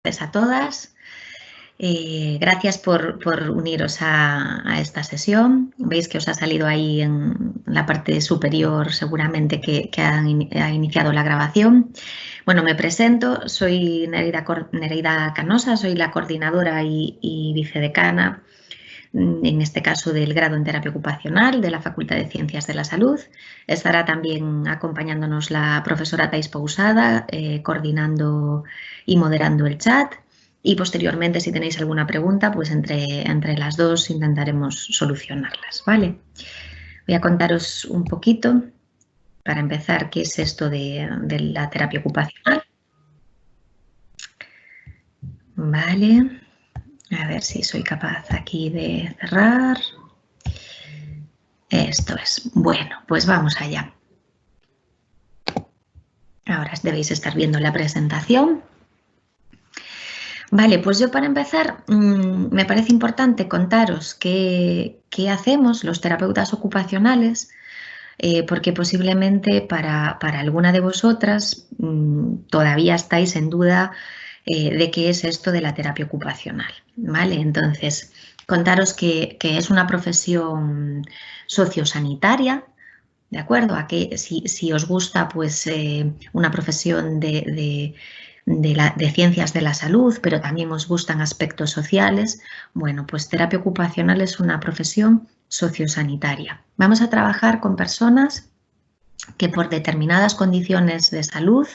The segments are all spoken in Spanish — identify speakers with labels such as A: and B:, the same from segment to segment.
A: A todas. Gracias por uniros a esta sesión. Veis que os ha salido ahí en la parte superior seguramente que ha iniciado la grabación. Bueno, me presento, soy Nereida Canosa, soy la coordinadora y vicedecana, en este caso del grado en terapia ocupacional de la Facultad de Ciencias de la Salud. Estará también acompañándonos la profesora Thais Pousada, coordinando y moderando el chat. Y posteriormente, si tenéis alguna pregunta, pues entre las dos intentaremos solucionarlas, ¿vale? Voy a contaros un poquito, para empezar, qué es esto de la terapia ocupacional. Vale, a ver si soy capaz aquí de cerrar. Esto es. Bueno, pues vamos allá. Ahora debéis estar viendo la presentación. Vale, pues yo para empezar me parece importante contaros qué hacemos los terapeutas ocupacionales, porque posiblemente para alguna de vosotras todavía estáis en duda de qué es esto de la terapia ocupacional, ¿vale? Entonces, contaros que es una profesión sociosanitaria, ¿de acuerdo? A que si os gusta pues una profesión de ciencias de la salud, pero también os gustan aspectos sociales, bueno, pues terapia ocupacional es una profesión sociosanitaria. Vamos a trabajar con personas que por determinadas condiciones de salud,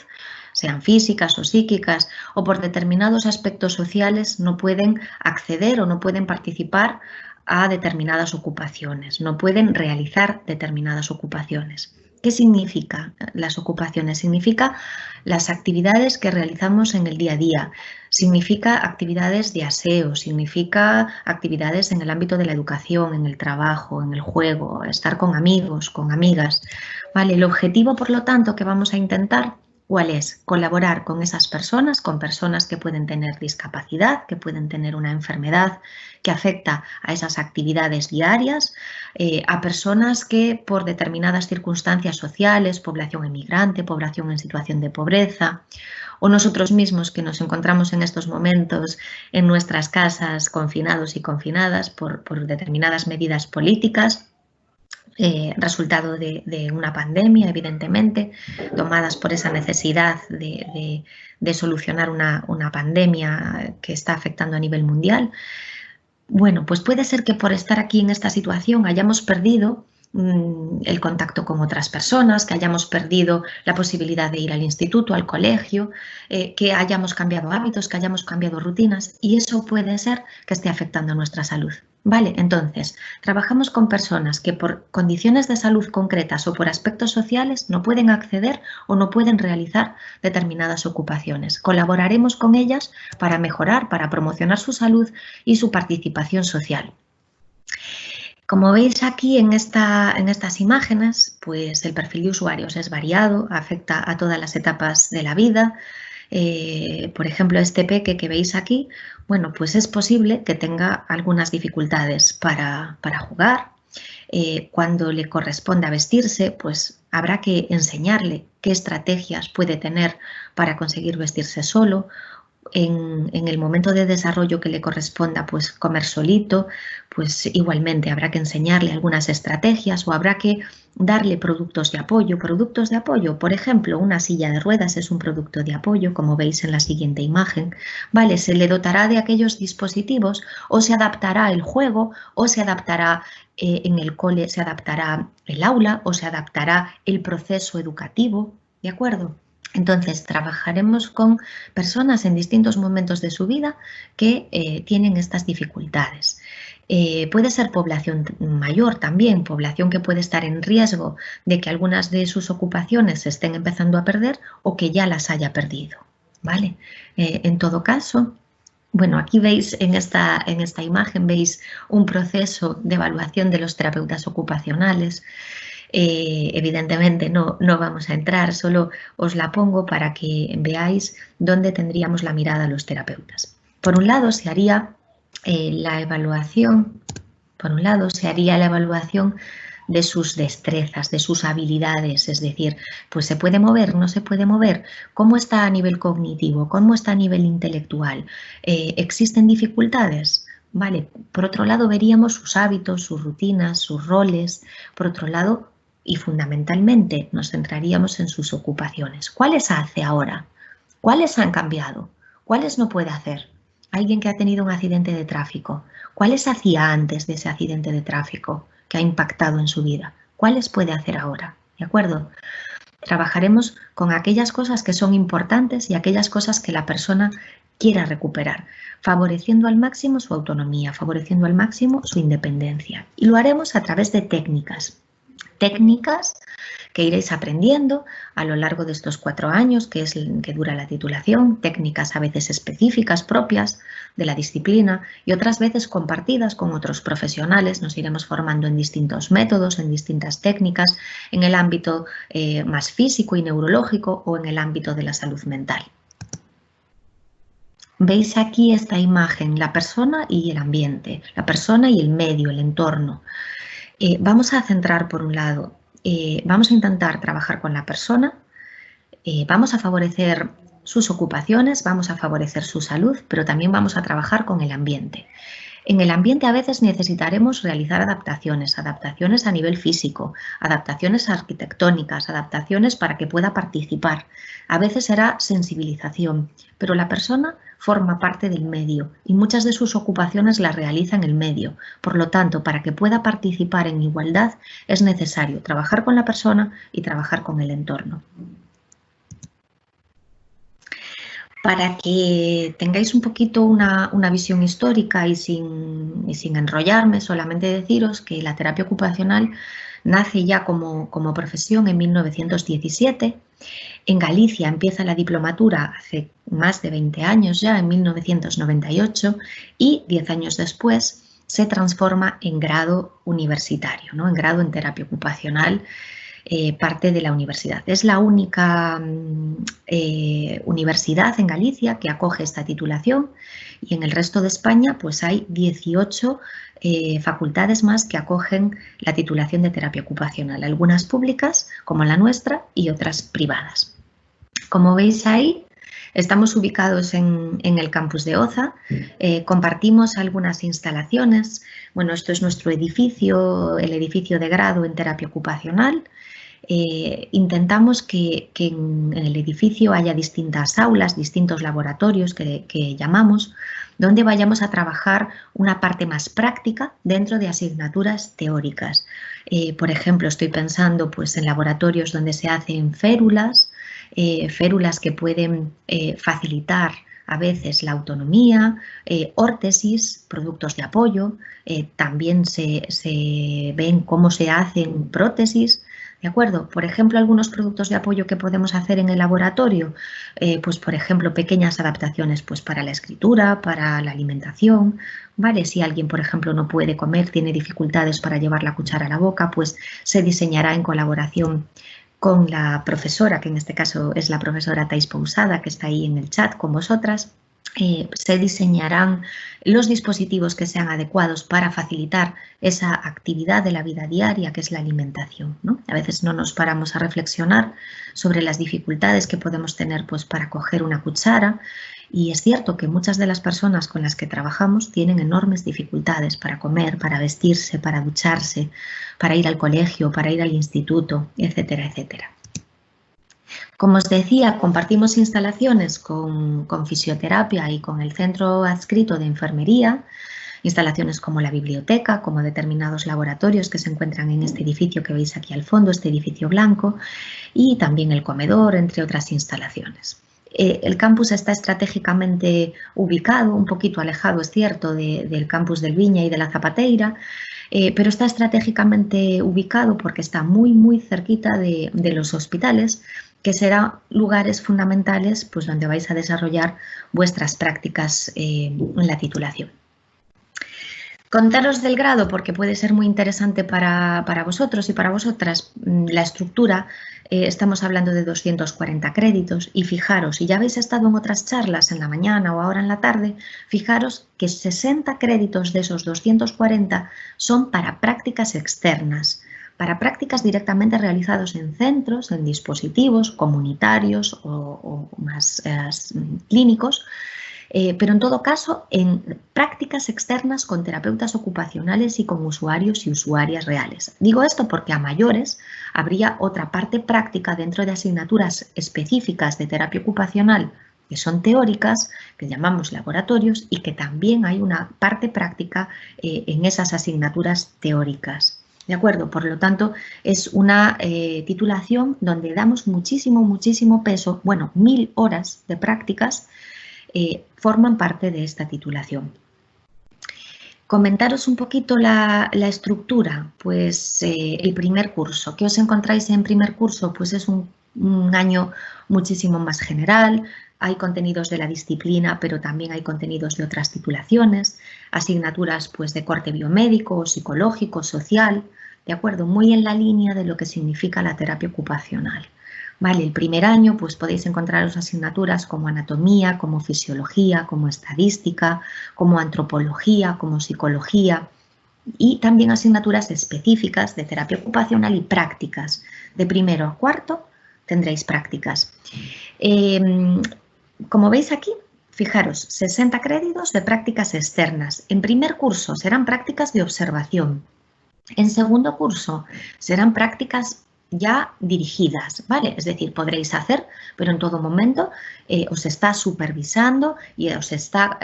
A: sean físicas o psíquicas, o por determinados aspectos sociales, no pueden acceder o no pueden participar a determinadas ocupaciones, no pueden realizar determinadas ocupaciones. ¿Qué significa las ocupaciones? Significa las actividades que realizamos en el día a día, significa actividades de aseo, significa actividades en el ámbito de la educación, en el trabajo, en el juego, estar con amigos, con amigas. ¿Vale? El objetivo, por lo tanto, que vamos a intentar, ¿cuál es? Colaborar con esas personas, con personas que pueden tener discapacidad, que pueden tener una enfermedad que afecta a esas actividades diarias, a personas que por determinadas circunstancias sociales, población emigrante, población en situación de pobreza, o nosotros mismos que nos encontramos en estos momentos en nuestras casas confinados y confinadas por determinadas medidas políticas, resultado de una pandemia, evidentemente, tomadas por esa necesidad de solucionar una pandemia que está afectando a nivel mundial. Bueno, pues puede ser que por estar aquí en esta situación hayamos perdido el contacto con otras personas, que hayamos perdido la posibilidad de ir al instituto, al colegio, que hayamos cambiado hábitos, que hayamos cambiado rutinas, y eso puede ser que esté afectando a nuestra salud. Vale, entonces, trabajamos con personas que por condiciones de salud concretas o por aspectos sociales no pueden acceder o no pueden realizar determinadas ocupaciones. Colaboraremos con ellas para mejorar, para promocionar su salud y su participación social. Como veis aquí en estas imágenes, pues el perfil de usuarios es variado, afecta a todas las etapas de la vida. Por ejemplo, este peque que veis aquí, bueno, pues es posible que tenga algunas dificultades para jugar. Cuando le corresponda vestirse, pues habrá que enseñarle qué estrategias puede tener para conseguir vestirse solo. En el momento de desarrollo que le corresponda pues comer solito, pues igualmente habrá que enseñarle algunas estrategias o habrá que darle productos de apoyo. Productos de apoyo, por ejemplo, una silla de ruedas es un producto de apoyo, como veis en la siguiente imagen. Vale, se le dotará de aquellos dispositivos o se adaptará el juego o se adaptará en el cole, se adaptará el aula o se adaptará el proceso educativo, ¿de acuerdo? Entonces, trabajaremos con personas en distintos momentos de su vida que tienen estas dificultades. Puede ser población mayor también, población que puede estar en riesgo de que algunas de sus ocupaciones se estén empezando a perder o que ya las haya perdido, ¿vale? En todo caso, bueno, aquí veis en esta imagen, veis un proceso de evaluación de los terapeutas ocupacionales. Evidentemente no vamos a entrar, solo os la pongo para que veáis dónde tendríamos la mirada los terapeutas. Por un lado se haría la evaluación de sus destrezas, de sus habilidades, es decir, pues se puede mover, no se puede mover, cómo está a nivel cognitivo, cómo está a nivel intelectual, ¿existen dificultades? Vale, por otro lado veríamos sus hábitos, sus rutinas, sus roles, por otro lado, y fundamentalmente nos centraríamos en sus ocupaciones. ¿Cuáles hace ahora? ¿Cuáles han cambiado? ¿Cuáles no puede hacer? Alguien que ha tenido un accidente de tráfico, ¿cuáles hacía antes de ese accidente de tráfico que ha impactado en su vida? ¿Cuáles puede hacer ahora? ¿De acuerdo? Trabajaremos con aquellas cosas que son importantes y aquellas cosas que la persona quiera recuperar, favoreciendo al máximo su autonomía, favoreciendo al máximo su independencia. Y lo haremos a través de técnicas que iréis aprendiendo a lo largo de estos 4 años que dura la titulación, técnicas a veces específicas propias de la disciplina y otras veces compartidas con otros profesionales. Nos iremos formando en distintos métodos, en distintas técnicas, en el ámbito más físico y neurológico o en el ámbito de la salud mental. Veis aquí esta imagen, la persona y el ambiente, la persona y el medio, el entorno. Vamos a centrar por un lado, vamos a intentar trabajar con la persona, vamos a favorecer sus ocupaciones, vamos a favorecer su salud, pero también vamos a trabajar con el ambiente. En el ambiente a veces necesitaremos realizar adaptaciones a nivel físico, adaptaciones arquitectónicas, adaptaciones para que pueda participar. A veces será sensibilización, pero la persona forma parte del medio y muchas de sus ocupaciones las realiza en el medio. Por lo tanto, para que pueda participar en igualdad es necesario trabajar con la persona y trabajar con el entorno. Para que tengáis un poquito una visión histórica y sin enrollarme, solamente deciros que la terapia ocupacional nace ya como profesión en 1917. En Galicia empieza la diplomatura hace más de 20 años ya, en 1998, y 10 años después se transforma en grado universitario, ¿no? En grado en terapia ocupacional, parte de la universidad. Es la única universidad en Galicia que acoge esta titulación y en el resto de España pues hay 18 facultades más que acogen la titulación de terapia ocupacional, algunas públicas como la nuestra y otras privadas. Como veis ahí, estamos ubicados en el campus de Oza, compartimos algunas instalaciones. Bueno, esto es nuestro edificio, el edificio de grado en terapia ocupacional. Intentamos que en el edificio haya distintas aulas, distintos laboratorios que llamamos, donde vayamos a trabajar una parte más práctica dentro de asignaturas teóricas. Por ejemplo, estoy pensando pues, en laboratorios donde se hacen férulas que pueden facilitar a veces la autonomía, órtesis, productos de apoyo, también se ven cómo se hacen prótesis. ¿De acuerdo? Por ejemplo, algunos productos de apoyo que podemos hacer en el laboratorio, pues por ejemplo, pequeñas adaptaciones pues para la escritura, para la alimentación, ¿vale? Si alguien, por ejemplo, no puede comer, tiene dificultades para llevar la cuchara a la boca, pues se diseñará en colaboración con la profesora, que en este caso es la profesora Thais Pousada, que está ahí en el chat con vosotras. Se diseñarán los dispositivos que sean adecuados para facilitar esa actividad de la vida diaria que es la alimentación, ¿no? A veces no nos paramos a reflexionar sobre las dificultades que podemos tener pues, para coger una cuchara y es cierto que muchas de las personas con las que trabajamos tienen enormes dificultades para comer, para vestirse, para ducharse, para ir al colegio, para ir al instituto, etcétera, etcétera. Como os decía, compartimos instalaciones con fisioterapia y con el centro adscrito de enfermería, instalaciones como la biblioteca, como determinados laboratorios que se encuentran en este edificio que veis aquí al fondo, este edificio blanco, y también el comedor, entre otras instalaciones. El campus está estratégicamente ubicado, un poquito alejado, es cierto, del campus del Viña y de la Zapateira, pero está estratégicamente ubicado porque está muy cerquita de los hospitales, que serán lugares fundamentales pues, donde vais a desarrollar vuestras prácticas en la titulación. Contaros del grado porque puede ser muy interesante para vosotros y para vosotras. La estructura, estamos hablando de 240 créditos y fijaros, si ya habéis estado en otras charlas en la mañana o ahora en la tarde, fijaros que 60 créditos de esos 240 son para prácticas externas, para prácticas directamente realizadas en centros, en dispositivos comunitarios o más clínicos, pero en todo caso en prácticas externas con terapeutas ocupacionales y con usuarios y usuarias reales. Digo esto porque a mayores habría otra parte práctica dentro de asignaturas específicas de terapia ocupacional que son teóricas, que llamamos laboratorios, y que también hay una parte práctica en esas asignaturas teóricas. ¿De acuerdo? Por lo tanto, es una titulación donde damos muchísimo peso, bueno, 1000 horas de prácticas forman parte de esta titulación. Comentaros un poquito la estructura, pues el primer curso. ¿Qué os encontráis en primer curso? Pues es un año muchísimo más general, hay contenidos de la disciplina, pero también hay contenidos de otras titulaciones, asignaturas pues de corte biomédico, psicológico, social, ¿de acuerdo? Muy en la línea de lo que significa la terapia ocupacional. Vale, el primer año pues podéis encontraros asignaturas como anatomía, como fisiología, como estadística, como antropología, como psicología y también asignaturas específicas de terapia ocupacional y prácticas. De primero a cuarto tendréis prácticas. Como veis aquí, fijaros, 60 créditos de prácticas externas. En primer curso serán prácticas de observación. En segundo curso serán prácticas ya dirigidas, ¿vale? Es decir, podréis hacer, pero en todo momento os está supervisando y os está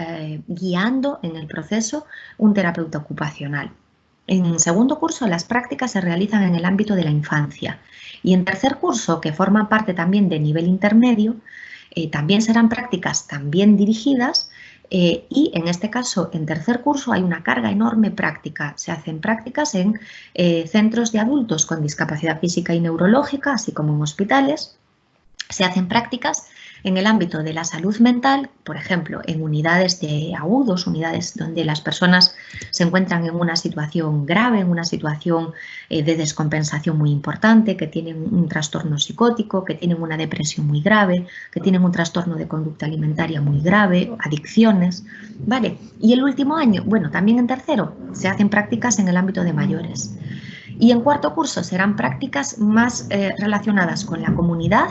A: guiando en el proceso un terapeuta ocupacional. En segundo curso, las prácticas se realizan en el ámbito de la infancia. Y en tercer curso, que forma parte también de nivel intermedio, también serán prácticas también dirigidas y en este caso, en tercer curso, hay una carga enorme práctica. Se hacen prácticas en centros de adultos con discapacidad física y neurológica, así como en hospitales. Se hacen prácticas en el ámbito de la salud mental, por ejemplo, en unidades de agudos, unidades donde las personas se encuentran en una situación grave, en una situación de descompensación muy importante, que tienen un trastorno psicótico, que tienen una depresión muy grave, que tienen un trastorno de conducta alimentaria muy grave, adicciones, ¿vale? Y el último año, bueno, también en tercero, se hacen prácticas en el ámbito de mayores. Y en cuarto curso serán prácticas más relacionadas con la comunidad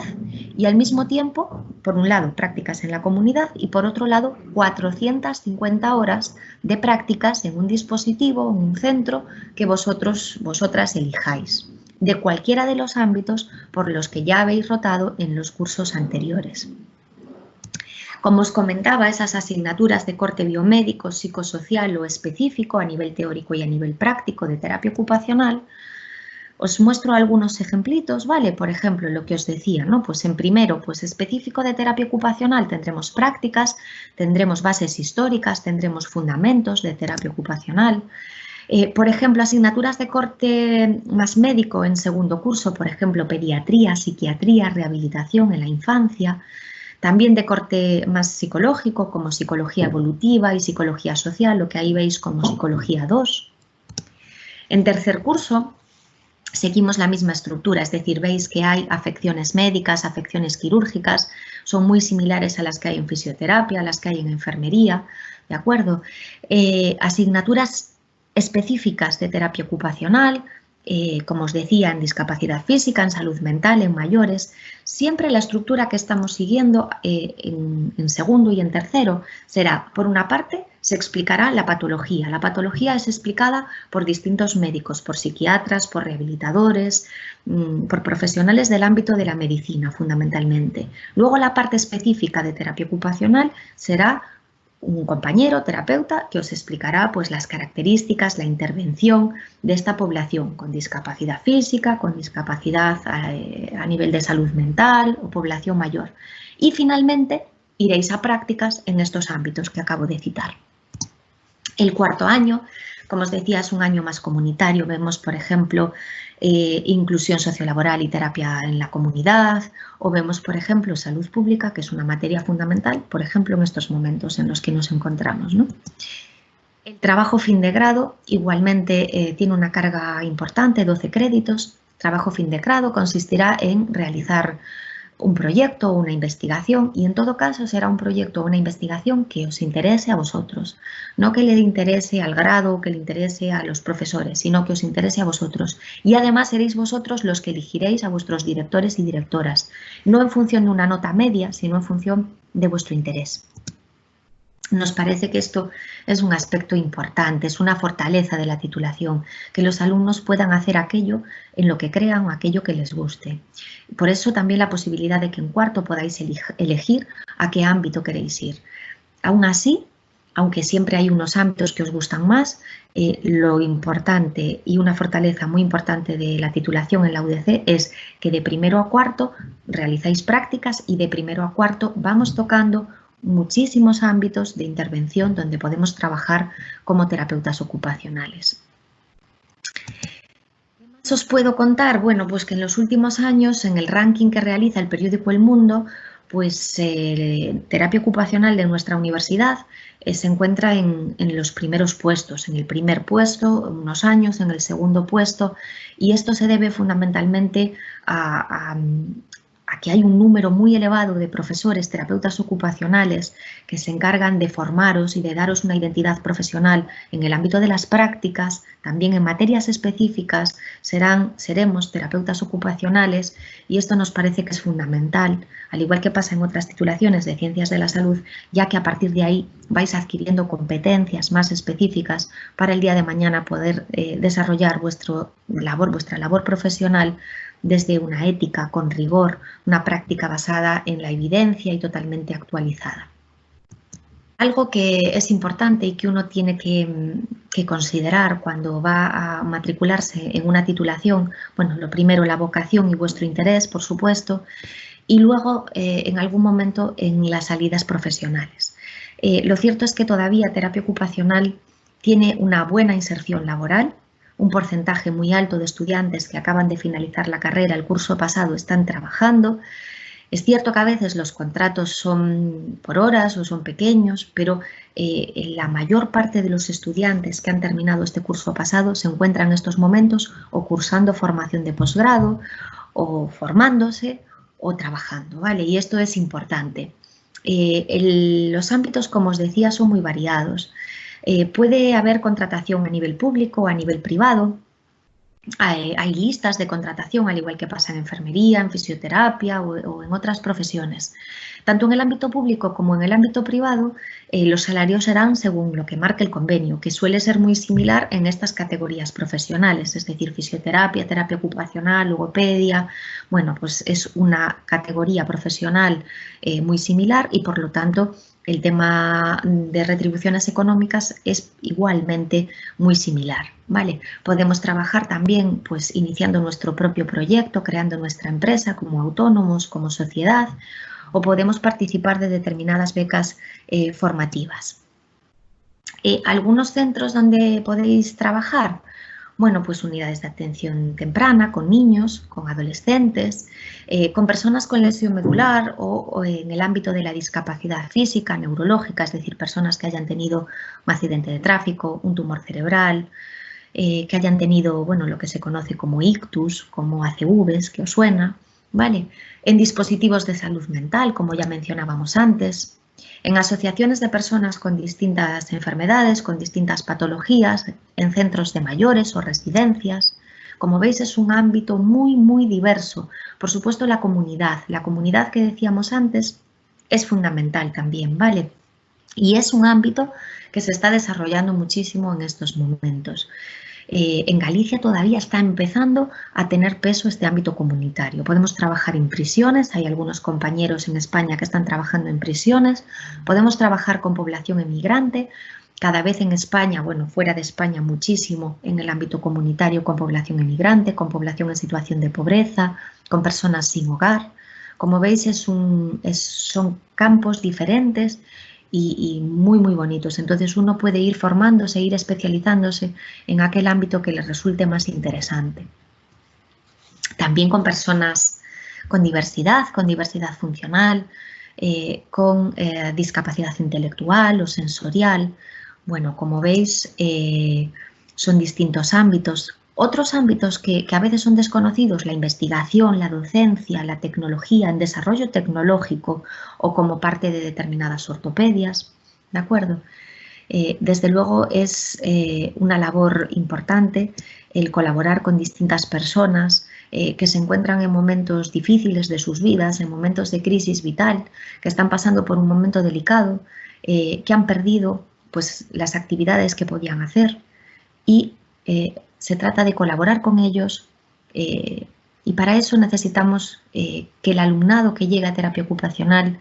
A: y al mismo tiempo, por un lado, prácticas en la comunidad y por otro lado, 450 horas de prácticas en un dispositivo, en un centro que vosotras elijáis, de cualquiera de los ámbitos por los que ya habéis rotado en los cursos anteriores. Como os comentaba, esas asignaturas de corte biomédico, psicosocial o específico a nivel teórico y a nivel práctico de terapia ocupacional, os muestro algunos ejemplitos, ¿vale? Por ejemplo, lo que os decía, ¿no? Pues en primero, pues específico de terapia ocupacional tendremos prácticas, tendremos bases históricas, tendremos fundamentos de terapia ocupacional. Por ejemplo, asignaturas de corte más médico en segundo curso, por ejemplo, pediatría, psiquiatría, rehabilitación en la infancia. También de corte más psicológico, como psicología evolutiva y psicología social, lo que ahí veis como psicología 2. En tercer curso seguimos la misma estructura, es decir, veis que hay afecciones médicas, afecciones quirúrgicas, son muy similares a las que hay en fisioterapia, a las que hay en enfermería, ¿de acuerdo? Asignaturas específicas de terapia ocupacional, como os decía, en discapacidad física, en salud mental, en mayores. Siempre la estructura que estamos siguiendo en segundo y en tercero será, por una parte, se explicará la patología. La patología es explicada por distintos médicos, por psiquiatras, por rehabilitadores, por profesionales del ámbito de la medicina, fundamentalmente. Luego, la parte específica de terapia ocupacional será un compañero terapeuta que os explicará pues, las características, la intervención de esta población con discapacidad física, con discapacidad a nivel de salud mental o población mayor. Y finalmente iréis a prácticas en estos ámbitos que acabo de citar. El cuarto año, como os decía, es un año más comunitario. Vemos, por ejemplo, inclusión sociolaboral y terapia en la comunidad, o vemos, por ejemplo, salud pública, que es una materia fundamental, por ejemplo, en estos momentos en los que nos encontramos, ¿no? El trabajo fin de grado igualmente tiene una carga importante, 12 créditos. Trabajo fin de grado consistirá en realizar un proyecto o una investigación, y en todo caso será un proyecto o una investigación que os interese a vosotros, no que le interese al grado o que le interese a los profesores, sino que os interese a vosotros. Y además seréis vosotros los que elegiréis a vuestros directores y directoras, no en función de una nota media, sino en función de vuestro interés. Nos parece que esto es un aspecto importante, es una fortaleza de la titulación, que los alumnos puedan hacer aquello en lo que crean o aquello que les guste. Por eso también la posibilidad de que en cuarto podáis elegir a qué ámbito queréis ir. Aún así, aunque siempre hay unos ámbitos que os gustan más, lo importante y una fortaleza muy importante de la titulación en la UDC es que de primero a cuarto realizáis prácticas y de primero a cuarto vamos tocando muchísimos ámbitos de intervención donde podemos trabajar como terapeutas ocupacionales. ¿Qué más os puedo contar? Bueno, pues que en los últimos años, en el ranking que realiza el periódico El Mundo, pues terapia ocupacional de nuestra universidad se encuentra en los primeros puestos, en el primer puesto unos años, en el segundo puesto, y esto se debe fundamentalmente a que hay un número muy elevado de profesores, terapeutas ocupacionales que se encargan de formaros y de daros una identidad profesional en el ámbito de las prácticas, también en materias específicas seremos terapeutas ocupacionales, y esto nos parece que es fundamental, al igual que pasa en otras titulaciones de ciencias de la salud, ya que a partir de ahí vais adquiriendo competencias más específicas para el día de mañana poder desarrollar vuestra labor profesional desde una ética con rigor, una práctica basada en la evidencia y totalmente actualizada. Algo que es importante y que uno tiene que considerar cuando va a matricularse en una titulación, bueno, lo primero, la vocación y vuestro interés, por supuesto, y luego en algún momento en las salidas profesionales. Lo cierto es que todavía terapia ocupacional tiene una buena inserción laboral. Un porcentaje muy alto de estudiantes que acaban de finalizar la carrera el curso pasado están trabajando. Es cierto que a veces los contratos son por horas o son pequeños, pero la mayor parte de los estudiantes que han terminado este curso pasado se encuentran en estos momentos o cursando formación de posgrado o formándose o trabajando, ¿vale? Y esto es importante. Los ámbitos, como os decía, son muy variados. Puede haber contratación a nivel público o a nivel privado. Hay listas de contratación, al igual que pasa en enfermería, en fisioterapia o en otras profesiones. Tanto en el ámbito público como en el ámbito privado, los salarios serán según lo que marque el convenio, que suele ser muy similar en estas categorías profesionales, es decir, fisioterapia, terapia ocupacional, logopedia. Bueno, pues es una categoría profesional muy similar y, por lo tanto, el tema de retribuciones económicas es igualmente muy similar, ¿vale? Podemos trabajar también pues iniciando nuestro propio proyecto, creando nuestra empresa como autónomos, como sociedad, o podemos participar de determinadas becas formativas. ¿Algunos centros donde podéis trabajar? Bueno, pues unidades de atención temprana con niños, con adolescentes, con personas con lesión medular o en el ámbito de la discapacidad física, neurológica, es decir, personas que hayan tenido un accidente de tráfico, un tumor cerebral, que hayan tenido, bueno, lo que se conoce como ictus, como ACVs, que os suena, ¿vale? En dispositivos de salud mental, como ya mencionábamos antes, en asociaciones de personas con distintas enfermedades, con distintas patologías, en centros de mayores o residencias. Como veis, es un ámbito muy, muy diverso. Por supuesto, la comunidad que decíamos antes es fundamental también, ¿vale? Y es un ámbito que se está desarrollando muchísimo en estos momentos. En Galicia todavía está empezando a tener peso este ámbito comunitario. Podemos trabajar en prisiones, hay algunos compañeros en España que están trabajando en prisiones, podemos trabajar con población emigrante, cada vez en España, bueno, fuera de España muchísimo en el ámbito comunitario con población emigrante, con población en situación de pobreza, con personas sin hogar. Como veis, son campos diferentes y muy, muy bonitos. Entonces uno puede ir formándose, ir especializándose en aquel ámbito que le resulte más interesante. También con personas con diversidad funcional, con discapacidad intelectual o sensorial. Bueno, como veis, son distintos ámbitos Otros ámbitos que a veces son desconocidos, la investigación, la docencia, la tecnología, el desarrollo tecnológico o como parte de determinadas ortopedias, ¿de acuerdo? Desde luego es una labor importante el colaborar con distintas personas que se encuentran en momentos difíciles de sus vidas, en momentos de crisis vital, que están pasando por un momento delicado, que han perdido pues, las actividades que podían hacer y se trata de colaborar con ellos y para eso necesitamos que el alumnado que llegue a terapia ocupacional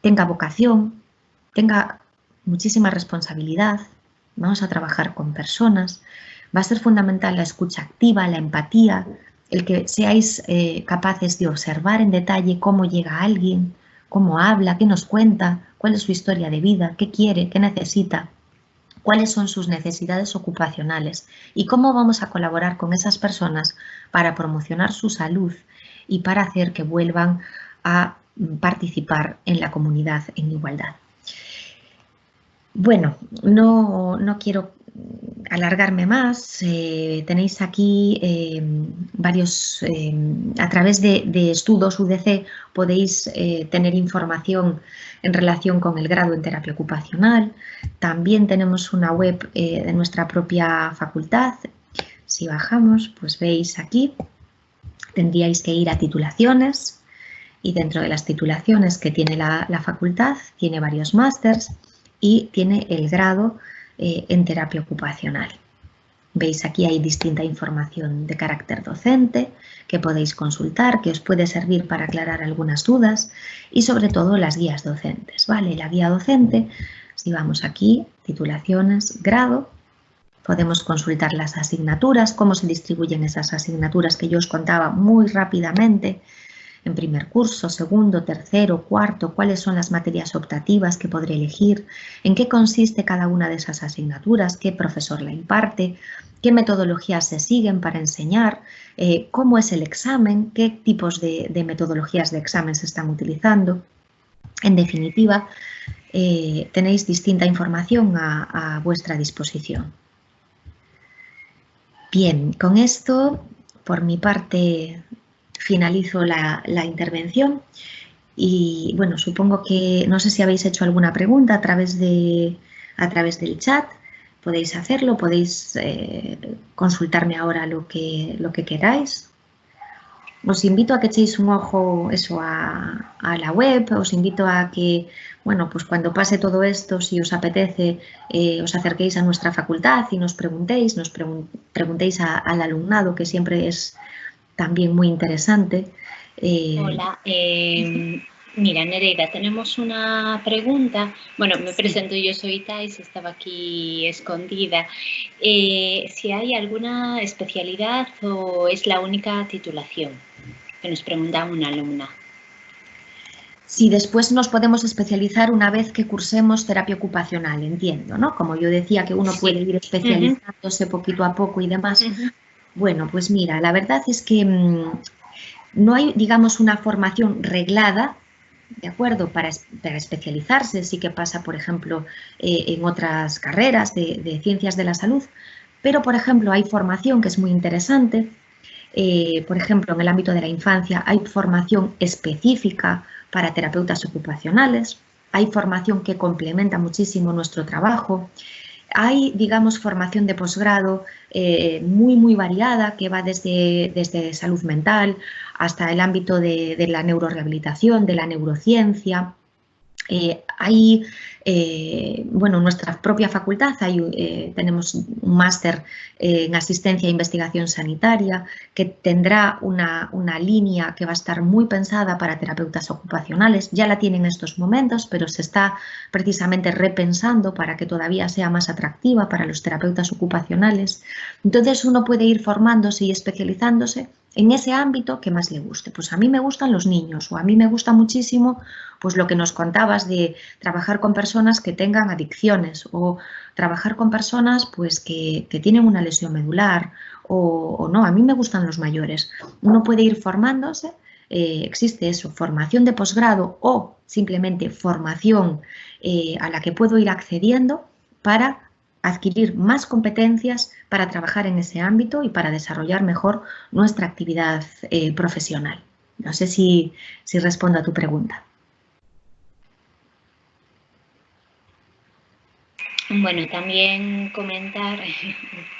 A: tenga vocación, tenga muchísima responsabilidad. Vamos a trabajar con personas. Va a ser fundamental la escucha activa, la empatía, el que seáis capaces de observar en detalle cómo llega alguien, cómo habla, qué nos cuenta, cuál es su historia de vida, qué quiere, qué necesita, cuáles son sus necesidades ocupacionales y cómo vamos a colaborar con esas personas para promocionar su salud y para hacer que vuelvan a participar en la comunidad en igualdad. Bueno, no quiero alargarme más. Tenéis aquí varios, a través de Estudos UDC podéis tener información en relación con el grado en terapia ocupacional. También tenemos una web de nuestra propia facultad. Si bajamos, pues veis aquí, tendríais que ir a titulaciones y dentro de las titulaciones que tiene la facultad, tiene varios másters y tiene el grado en terapia ocupacional. Veis aquí hay distinta información de carácter docente que podéis consultar, que os puede servir para aclarar algunas dudas y sobre todo las guías docentes, ¿vale? La guía docente, si vamos aquí, titulaciones, grado, podemos consultar las asignaturas, cómo se distribuyen esas asignaturas que yo os contaba muy rápidamente, en primer curso, segundo, tercero, cuarto, cuáles son las materias optativas que podré elegir, en qué consiste cada una de esas asignaturas, qué profesor la imparte, qué metodologías se siguen para enseñar, cómo es el examen, qué tipos de metodologías de examen se están utilizando. En definitiva, tenéis distinta información a vuestra disposición. Bien, con esto, por mi parte, finalizo la intervención y bueno, supongo que no sé si habéis hecho alguna pregunta a través del chat, podéis hacerlo, podéis consultarme ahora lo que queráis. Os invito a que echéis un ojo a la web, os invito a que, bueno, pues cuando pase todo esto, si os apetece, os acerquéis a nuestra facultad y nos preguntéis, preguntéis al alumnado, que siempre es también muy interesante.
B: Hola, mira, Nereida, tenemos una pregunta. Bueno, me presento, yo soy Thais, estaba aquí escondida. Si hay alguna especialidad o es la única titulación, que nos pregunta una alumna.
A: Si después nos podemos especializar una vez que cursemos terapia ocupacional, entiendo, ¿no? Como yo decía que uno puede ir especializándose poquito a poco y demás. Bueno, pues mira, la verdad es que no hay, digamos, una formación reglada, ¿de acuerdo? Para especializarse, sí que pasa, por ejemplo, en otras carreras de ciencias de la salud, pero, por ejemplo, hay formación que es muy interesante. Por ejemplo, en el ámbito de la infancia hay formación específica para terapeutas ocupacionales, hay formación que complementa muchísimo nuestro trabajo. Hay, digamos, formación de posgrado muy variada que va desde salud mental hasta el ámbito de la neurorehabilitación, de la neurociencia. Hay, bueno, en nuestra propia facultad tenemos un máster en asistencia e investigación sanitaria que tendrá una línea que va a estar muy pensada para terapeutas ocupacionales. Ya la tiene en estos momentos, pero se está precisamente repensando para que todavía sea más atractiva para los terapeutas ocupacionales. Entonces uno puede ir formándose y especializándose en ese ámbito que más le guste. Pues a mí me gustan los niños o a mí me gusta muchísimo pues lo que nos contabas de trabajar con personas que tengan adicciones o trabajar con personas pues que tienen una lesión medular o no, a mí me gustan los mayores. Uno puede ir formándose, existe eso, formación de posgrado o simplemente formación a la que puedo ir accediendo para adquirir más competencias para trabajar en ese ámbito y para desarrollar mejor nuestra actividad profesional. No sé si respondo a tu pregunta.
B: Bueno, también comentar,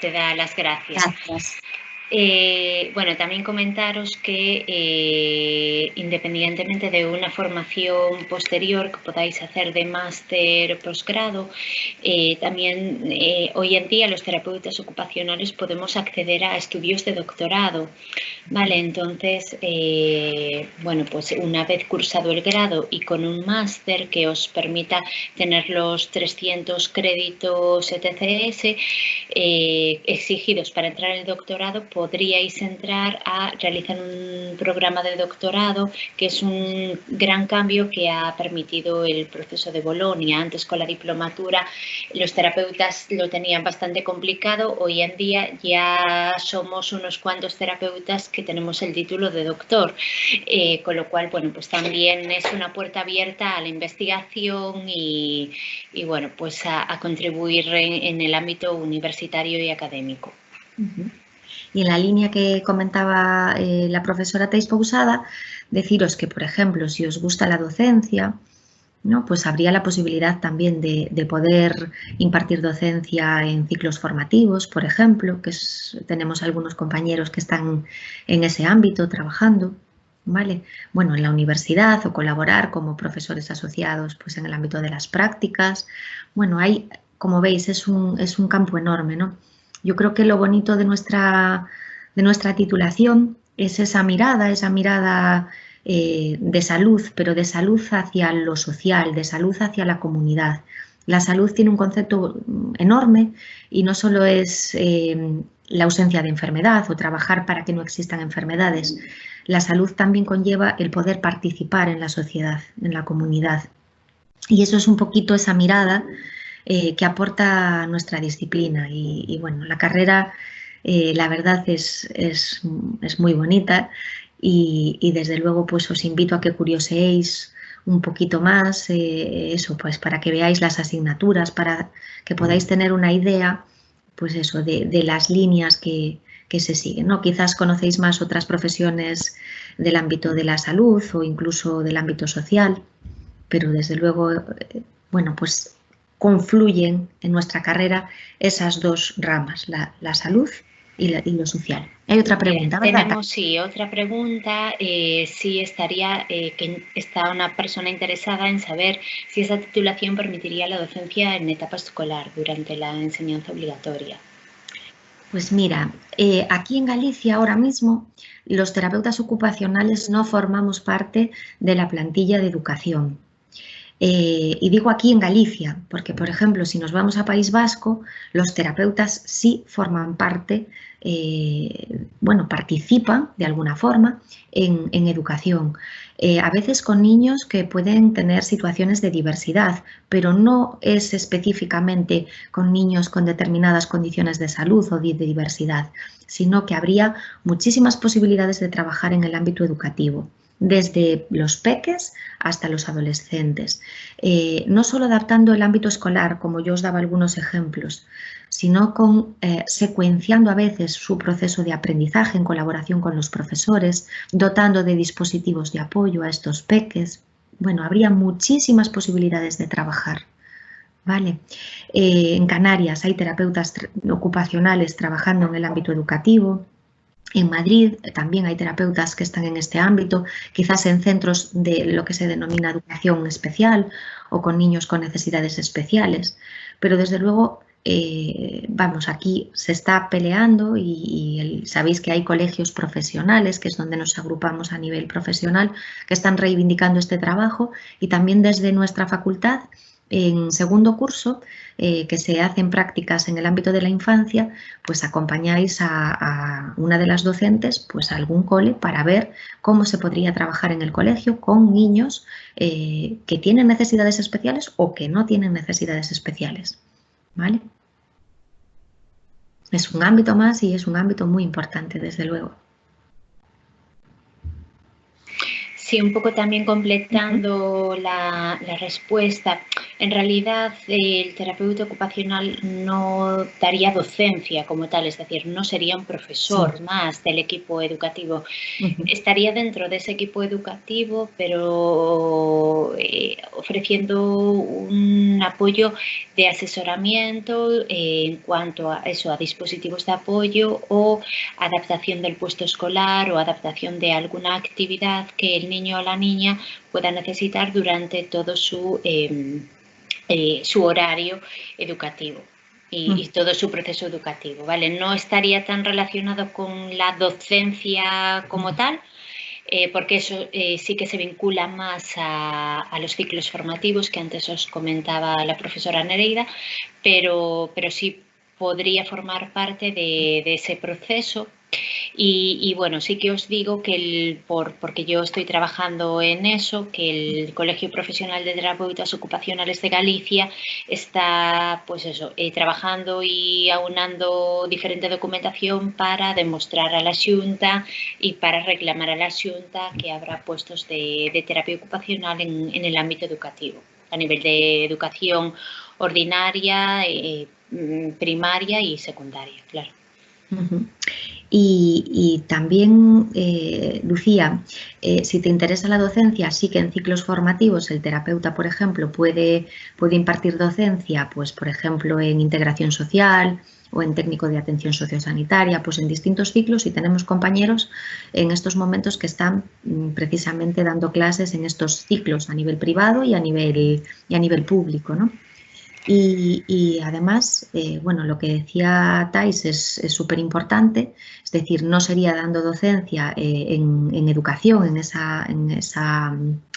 B: te da las gracias.
A: Gracias.
B: Bueno, también comentaros que independientemente de una formación posterior que podáis hacer de máster, posgrado, también hoy en día los terapeutas ocupacionales podemos acceder a estudios de doctorado. Vale, entonces, bueno, pues una vez cursado el grado y con un máster que os permita tener los 300 créditos ETCS exigidos para entrar en el doctorado, podríais entrar a realizar un programa de doctorado, que es un gran cambio que ha permitido el proceso de Bolonia. Antes, con la diplomatura, los terapeutas lo tenían bastante complicado. Hoy en día ya somos unos cuantos terapeutas que tenemos el título de doctor, con lo cual, bueno, pues también es una puerta abierta a la investigación y bueno, pues a contribuir en el ámbito universitario y académico.
A: Y en la línea que comentaba la profesora Thais Pousada, deciros que, por ejemplo, si os gusta la docencia, ¿no? Pues habría la posibilidad también de poder impartir docencia en ciclos formativos, por ejemplo, que tenemos algunos compañeros que están en ese ámbito trabajando, ¿vale? Bueno, en la universidad o colaborar como profesores asociados pues en el ámbito de las prácticas. Bueno, hay, como veis, es un campo enorme, ¿no? Yo creo que lo bonito de nuestra titulación es esa mirada de salud, pero de salud hacia lo social, de salud hacia la comunidad. La salud tiene un concepto enorme y no solo es la ausencia de enfermedad o trabajar para que no existan enfermedades. La salud también conlleva el poder participar en la sociedad, en la comunidad. Y eso es un poquito esa mirada que aporta nuestra disciplina. Y bueno, la carrera, la verdad, es muy bonita. Y desde luego pues os invito a que curioseéis un poquito más, eso pues para que veáis las asignaturas, para que podáis tener una idea pues eso de las líneas que se siguen, ¿no? Quizás conocéis más otras profesiones del ámbito de la salud o incluso del ámbito social, pero desde luego, bueno, pues confluyen en nuestra carrera esas dos ramas, la salud y lo social. Hay otra pregunta,
B: bien,
A: ¿verdad?
B: Tenemos, sí, otra pregunta. Sí estaría, que está una persona interesada en saber si esa titulación permitiría la docencia en etapa escolar durante la enseñanza obligatoria.
A: Pues mira, aquí en Galicia ahora mismo los terapeutas ocupacionales no formamos parte de la plantilla de educación. Y digo aquí en Galicia, porque por ejemplo, si nos vamos a País Vasco, los terapeutas sí forman parte, bueno, participan de alguna forma en educación. A veces con niños que pueden tener situaciones de diversidad, pero no es específicamente con niños con determinadas condiciones de salud o de diversidad, sino que habría muchísimas posibilidades de trabajar en el ámbito educativo, desde los peques hasta los adolescentes. No solo adaptando el ámbito escolar, como yo os daba algunos ejemplos, sino secuenciando a veces su proceso de aprendizaje en colaboración con los profesores, dotando de dispositivos de apoyo a estos peques. Bueno, habría muchísimas posibilidades de trabajar. ¿Vale? En Canarias hay terapeutas ocupacionales trabajando en el ámbito educativo. En Madrid también hay terapeutas que están en este ámbito, quizás en centros de lo que se denomina educación especial o con niños con necesidades especiales, pero desde luego, vamos, aquí se está peleando y sabéis que hay colegios profesionales, que es donde nos agrupamos a nivel profesional, que están reivindicando este trabajo y también desde nuestra facultad. En segundo curso, que se hacen prácticas en el ámbito de la infancia, pues acompañáis a una de las docentes pues a algún cole para ver cómo se podría trabajar en el colegio con niños que tienen necesidades especiales o que no tienen necesidades especiales. ¿Vale? Es un ámbito más y es un ámbito muy importante, desde luego.
B: Sí, un poco también completando la respuesta. En realidad, el terapeuta ocupacional no daría docencia como tal, es decir, no sería un profesor más del equipo educativo. Estaría dentro de ese equipo educativo, pero ofreciendo un apoyo de asesoramiento en cuanto a eso, a dispositivos de apoyo o adaptación del puesto escolar o adaptación de alguna actividad que el niño o la niña pueda necesitar durante todo su horario educativo y todo su proceso educativo, ¿vale? No estaría tan relacionado con la docencia como tal, porque eso sí que se vincula más a los ciclos formativos que antes os comentaba la profesora Nereida, pero sí podría formar parte de ese proceso. Y bueno, sí que os digo que porque yo estoy trabajando en eso, que el Colegio Profesional de Terapeutas Ocupacionales de Galicia está, pues eso, trabajando y aunando diferente documentación para demostrar a la Xunta y para reclamar a la Xunta que habrá puestos de terapia ocupacional en el ámbito educativo, a nivel de educación ordinaria, primaria y secundaria, claro.
A: Y también, Lucía, si te interesa la docencia, sí que en ciclos formativos el terapeuta, por ejemplo, puede impartir docencia, pues por ejemplo, en integración social o en técnico de atención sociosanitaria, pues en distintos ciclos, y tenemos compañeros en estos momentos que están precisamente dando clases en estos ciclos a nivel privado y a nivel público, ¿no? Y además, bueno, lo que decía Thais es súper importante, es decir, no sería dando docencia en educación, en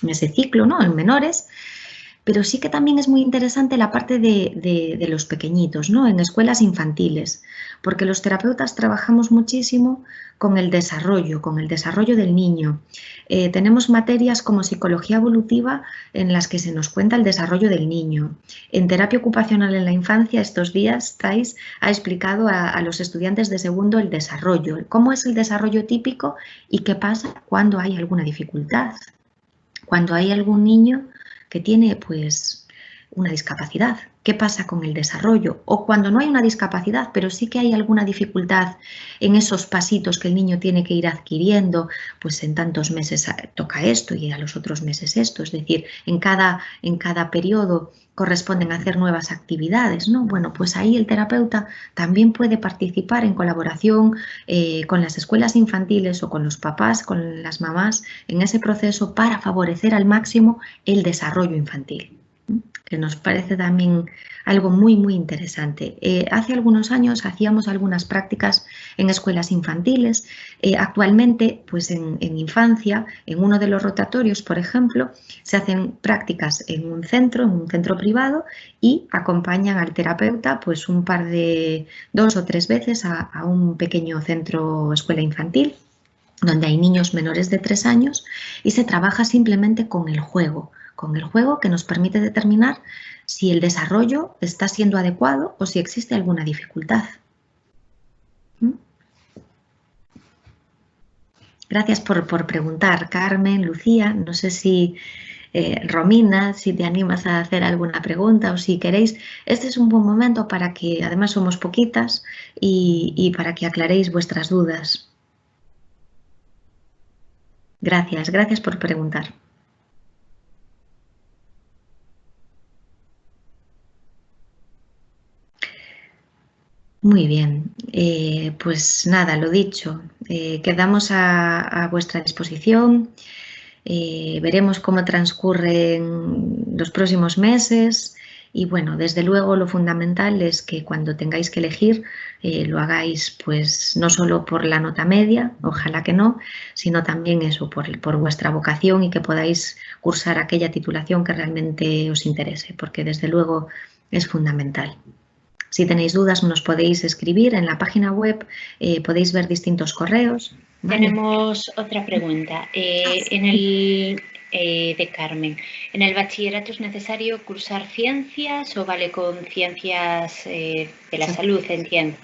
A: ese ciclo, ¿no? En menores, pero sí que también es muy interesante la parte de los pequeñitos, ¿no? En escuelas infantiles, porque los terapeutas trabajamos muchísimo con el desarrollo del niño. Tenemos materias como psicología evolutiva en las que se nos cuenta el desarrollo del niño. En terapia ocupacional en la infancia, estos días, Thais ha explicado a los estudiantes de segundo el desarrollo, cómo es el desarrollo típico y qué pasa cuando hay alguna dificultad, cuando hay algún niño que tiene pues una discapacidad. ¿Qué pasa con el desarrollo? O cuando no hay una discapacidad, pero sí que hay alguna dificultad en esos pasitos que el niño tiene que ir adquiriendo, pues en tantos meses toca esto y a los otros meses esto. Es decir, en cada periodo corresponden a hacer nuevas actividades, ¿no? Bueno, pues ahí el terapeuta también puede participar en colaboración con las escuelas infantiles o con los papás, con las mamás, en ese proceso para favorecer al máximo el desarrollo infantil, que nos parece también algo muy, muy interesante. Hace algunos años hacíamos algunas prácticas en escuelas infantiles. Actualmente, pues en infancia, en uno de los rotatorios, por ejemplo, se hacen prácticas en un centro privado y acompañan al terapeuta pues dos o tres veces a un pequeño centro escuela infantil, donde hay niños menores de 3 años y se trabaja simplemente con el juego que nos permite determinar si el desarrollo está siendo adecuado o si existe alguna dificultad. Gracias por preguntar, Carmen, Lucía. No sé si Romina, si te animas a hacer alguna pregunta o si queréis. Este es un buen momento para que, además somos poquitas, y para que aclaréis vuestras dudas. Gracias por preguntar. Muy bien, pues nada, lo dicho, quedamos a vuestra disposición, veremos cómo transcurren los próximos meses y bueno, desde luego lo fundamental es que cuando tengáis que elegir lo hagáis pues no solo por la nota media, ojalá que no, sino también eso, por vuestra vocación y que podáis cursar aquella titulación que realmente os interese, porque desde luego es fundamental. Si tenéis dudas nos podéis escribir en la página web, podéis ver distintos correos.
B: ¿Vale? Tenemos otra pregunta de Carmen. ¿En el bachillerato es necesario cursar ciencias o vale con ciencias de la salud, entiendo?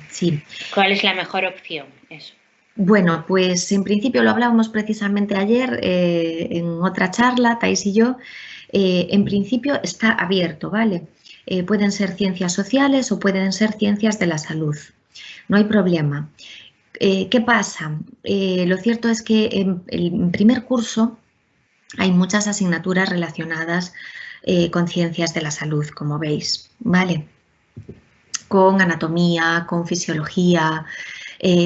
A: Sí.
B: ¿Cuál es la mejor opción? Eso.
A: Bueno, pues en principio lo hablábamos precisamente ayer en otra charla, Thais y yo. En principio está abierto, ¿vale? Pueden ser ciencias sociales o pueden ser ciencias de la salud. No hay problema. ¿Qué pasa? Lo cierto es que en el primer curso hay muchas asignaturas relacionadas con ciencias de la salud, como veis, ¿vale? Con anatomía, con fisiología.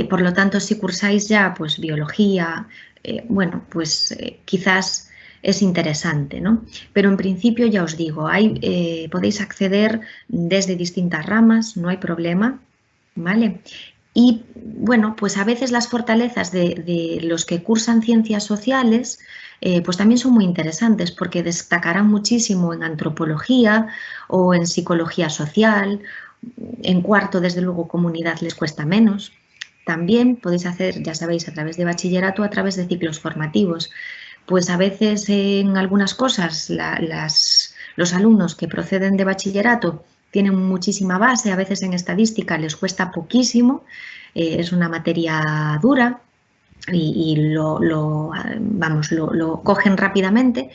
A: Por lo tanto, si cursáis ya pues biología, bueno, pues quizás es interesante, ¿no? Pero en principio ya os digo, podéis acceder desde distintas ramas, no hay problema, ¿vale? Y bueno, pues a veces las fortalezas de los que cursan ciencias sociales pues también son muy interesantes porque destacarán muchísimo en antropología o en psicología social. En cuarto, desde luego, comunidad les cuesta menos. También podéis hacer, ya sabéis, a través de bachillerato, a través de ciclos formativos. Pues a veces en algunas cosas los alumnos que proceden de bachillerato tienen muchísima base, a veces en estadística les cuesta poquísimo, es una materia dura y lo cogen rápidamente.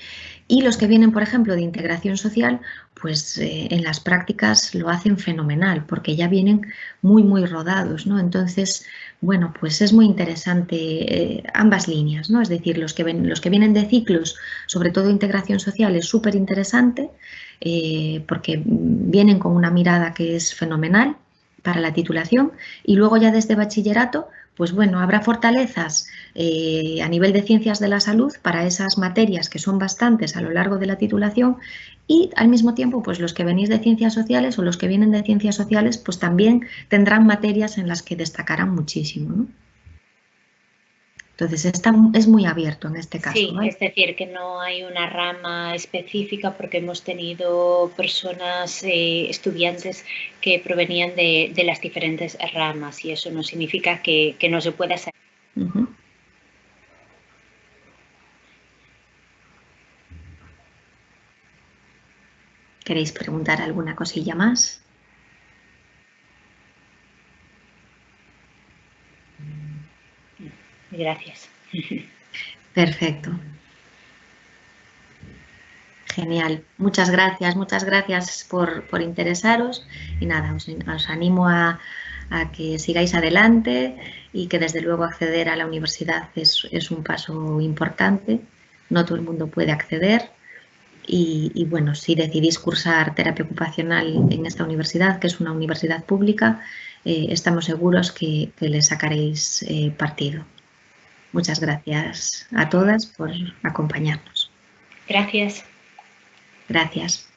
A: Y los que vienen, por ejemplo, de integración social, pues en las prácticas lo hacen fenomenal porque ya vienen muy rodados, ¿no? Entonces, bueno, pues es muy interesante ambas líneas, ¿no? Es decir, los que vienen de ciclos, sobre todo integración social, es súper interesante porque vienen con una mirada que es fenomenal para la titulación y luego ya desde bachillerato, pues bueno, habrá fortalezas a nivel de ciencias de la salud para esas materias que son bastantes a lo largo de la titulación y al mismo tiempo pues los que venís de ciencias sociales o los que vienen de ciencias sociales pues también tendrán materias en las que destacarán muchísimo, ¿no? Entonces es muy abierto en este caso,
B: Sí,
A: ¿vale?
B: es decir, que no hay una rama específica porque hemos tenido personas, estudiantes que provenían de las diferentes ramas y eso no significa que no se pueda hacer.
A: Uh-huh. ¿Queréis preguntar alguna cosilla más?
B: Gracias.
A: Perfecto. Genial. Muchas gracias por interesaros y nada, os animo a que sigáis adelante y que desde luego acceder a la universidad es un paso importante. No todo el mundo puede acceder y bueno, si decidís cursar terapia ocupacional en esta universidad, que es una universidad pública, estamos seguros que le sacaréis partido. Muchas gracias a todas por acompañarnos.
B: Gracias.
A: Gracias.